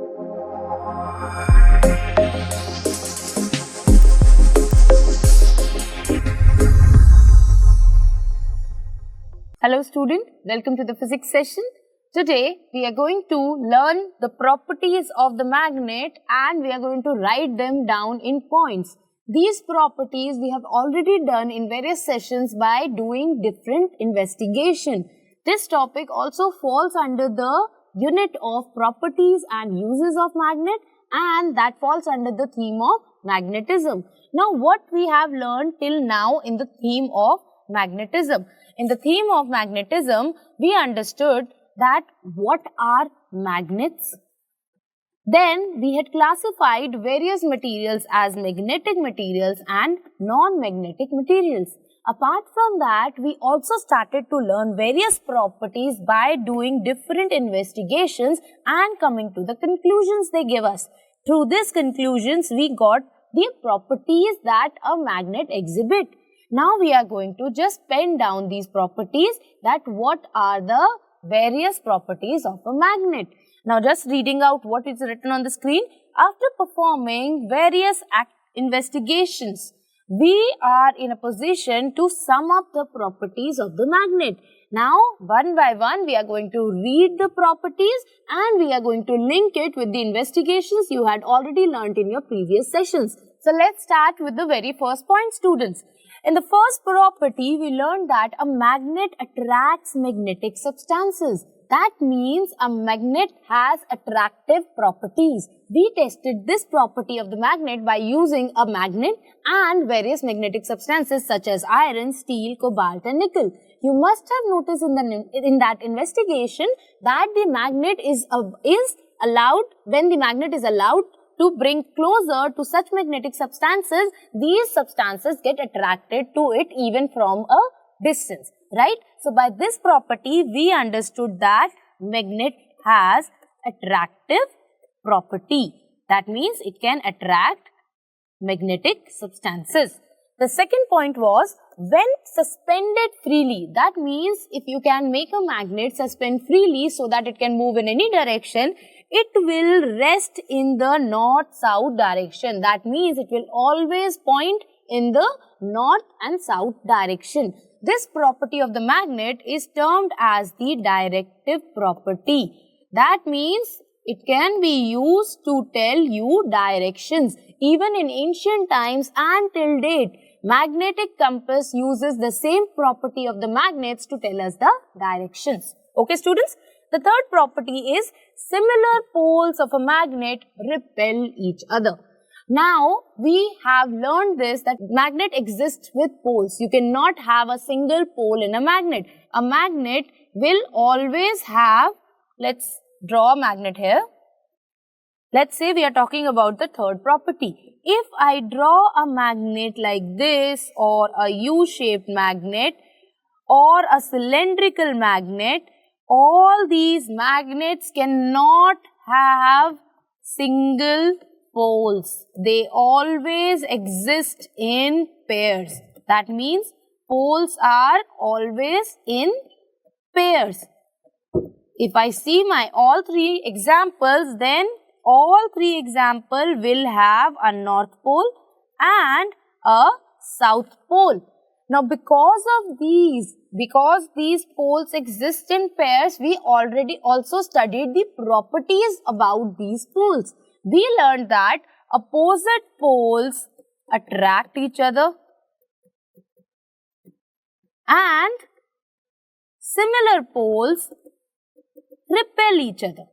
Hello student, welcome to the physics session. Today we are going to learn the properties of the magnet and we are going to write them down in points. These properties we have already done in various sessions by doing different investigation. This topic also falls under the unit of properties and uses of magnet, and that falls under the theme of magnetism. Now what we have learned till now in the theme of magnetism. In the theme of magnetism, we understood that what are magnets. Then we had classified various materials as magnetic materials and non-magnetic materials. Apart from that, we also started to learn various properties by doing different investigations and coming to the conclusions they give us. Through these conclusions, we got the properties that a magnet exhibit. Now we are going to just pen down these properties, that what are the various properties of a magnet. Now just reading out what is written on the screen. After performing various investigations, we are in a position to sum up the properties of the magnet. Now one by one we are going to read the properties and we are going to link it with the investigations you had already learnt in your previous sessions. So let's start with the very first point, students. In the first property, we learned that a magnet attracts magnetic substances. That means a magnet has attractive properties. We tested this property of the magnet by using a magnet and various magnetic substances such as iron, steel, cobalt and nickel. You must have noticed in that investigation that the magnet is allowed, when the magnet is allowed to bring closer to such magnetic substances, these substances get attracted to it even from a distance, right? So by this property, we understood that magnet has attractive property. That means it can attract magnetic substances. The second point was, when suspended freely, that means if you can make a magnet suspend freely so that it can move in any direction, it will rest in the north-south direction. That means it will always point in the north and south direction. This property of the magnet is termed as the directive property. That means it can be used to tell you directions. Even in ancient times and till date, magnetic compass uses the same property of the magnets to tell us the directions. Okay, students? The third property is similar poles of a magnet repel each other. Now, we have learned this, that magnet exists with poles. You cannot have a single pole in a magnet. A magnet will always have, let's draw a magnet here. Let's say we are talking about the third property. If I draw a magnet like this, or a U-shaped magnet, or a cylindrical magnet, all these magnets cannot have single poles. They always exist in pairs. That means poles are always in pairs. If I see my all three examples, then all three examples will have a north pole and a south pole. Now because these poles exist in pairs, we already also studied the properties about these poles. We learned that opposite poles attract each other and similar poles repel each other.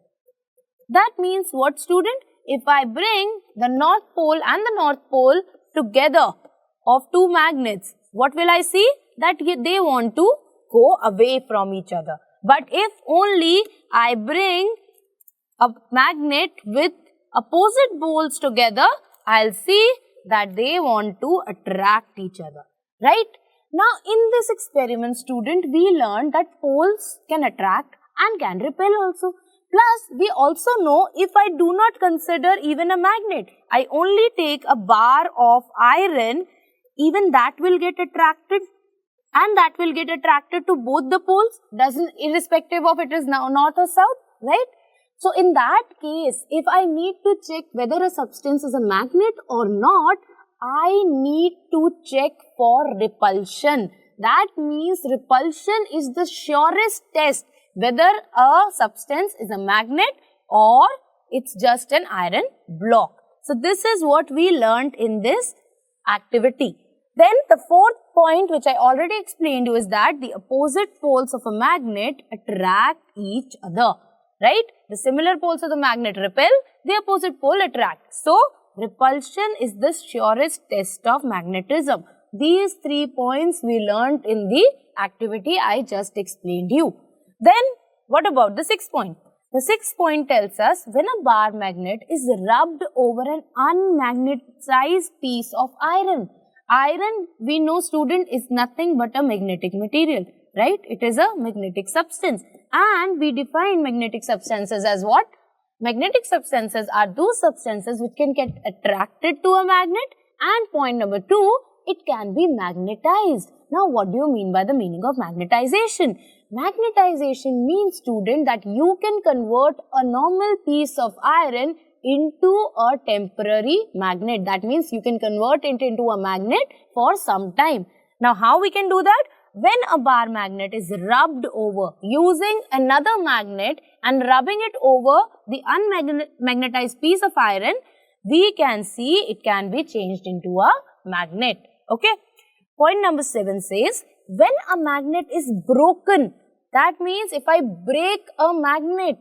That means what, student? If I bring the north pole and the north pole together of two magnets, what will I see? That they want to go away from each other. But if only I bring a magnet with opposite poles together, I'll see that they want to attract each other, right? Now, in this experiment, student, we learned that poles can attract and can repel also. Plus, we also know if I do not consider even a magnet, I only take a bar of iron, even that will get attracted, and that will get attracted to both the poles, irrespective of it is now north or south, right? So in that case, if I need to check whether a substance is a magnet or not, I need to check for repulsion. That means repulsion is the surest test whether a substance is a magnet or it's just an iron block. So this is what we learnt in this activity. Then the fourth point, which I already explained you, is that the opposite poles of a magnet attract each other, right? The similar poles of the magnet repel, the opposite pole attract. So repulsion is the surest test of magnetism. These 3 points we learnt in the activity I just explained you. Then what about the 6th point? The 6th point tells us when a bar magnet is rubbed over an unmagnetized piece of iron. Iron, we know, student, is nothing but a magnetic material, right? It is a magnetic substance, and we define magnetic substances as what? Magnetic substances are those substances which can get attracted to a magnet, and point number 2, it can be magnetized. Now, what do you mean by the meaning of magnetization? Magnetization means, student, that you can convert a normal piece of iron into a temporary magnet. That means you can convert it into a magnet for some time. Now, how we can do that? When a bar magnet is rubbed over using another magnet and rubbing it over the unmagnetized piece of iron, we can see it can be changed into a magnet. Okay. Point number 7 says, when a magnet is broken, that means if I break a magnet,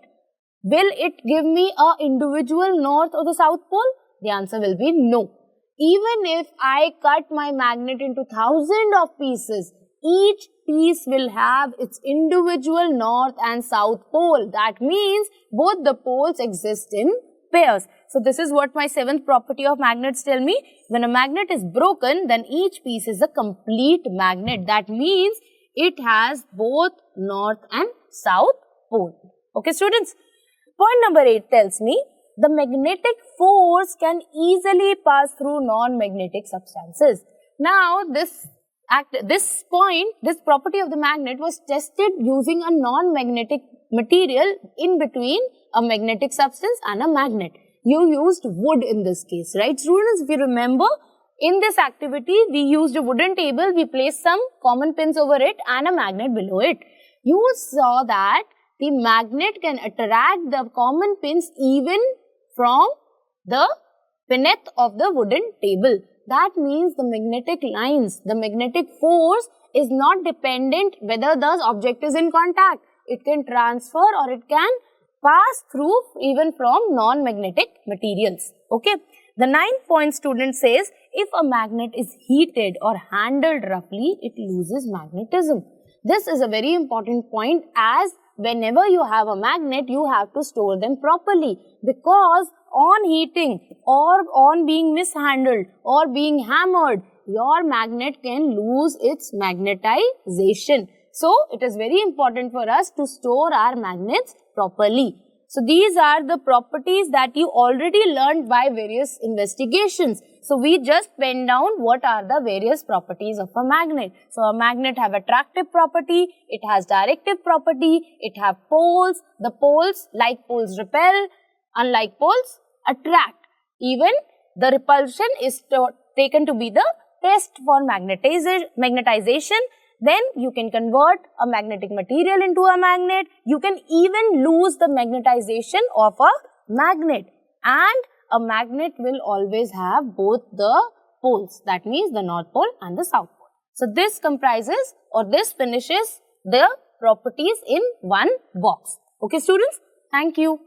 will it give me an individual north or the south pole? The answer will be no. Even if I cut my magnet into thousands of pieces, each piece will have its individual north and south pole. That means both the poles exist in pairs. So this is what my 7th property of magnets tell me. When a magnet is broken, then each piece is a complete magnet. That means it has both north and south pole. Okay, students. Point number 8 tells me the magnetic force can easily pass through non-magnetic substances. Now, this property of the magnet was tested using a non-magnetic material in between a magnetic substance and a magnet. You used wood in this case, right? Students, if you remember, in this activity, we used a wooden table, we placed some common pins over it and a magnet below it. You saw that the magnet can attract the common pins even from the plinth of the wooden table. That means the magnetic lines, the magnetic force is not dependent whether the object is in contact. It can transfer or it can pass through even from non-magnetic materials. Okay. The 9th point, student, says if a magnet is heated or handled roughly, it loses magnetism. This is a very important point, as whenever you have a magnet, you have to store them properly, because on heating or on being mishandled or being hammered, your magnet can lose its magnetization. So, it is very important for us to store our magnets properly. So, these are the properties that you already learned by various investigations. So, we just pen down what are the various properties of a magnet. So, a magnet have attractive property, it has directive property, it have poles. The poles, like poles repel, unlike poles attract. Even the repulsion is taken to be the test for magnetization. Then you can convert a magnetic material into a magnet. You can even lose the magnetization of a magnet. And a magnet will always have both the poles. That means the north pole and the south pole. So this comprises or this finishes the properties in one box. Okay, students? Thank you.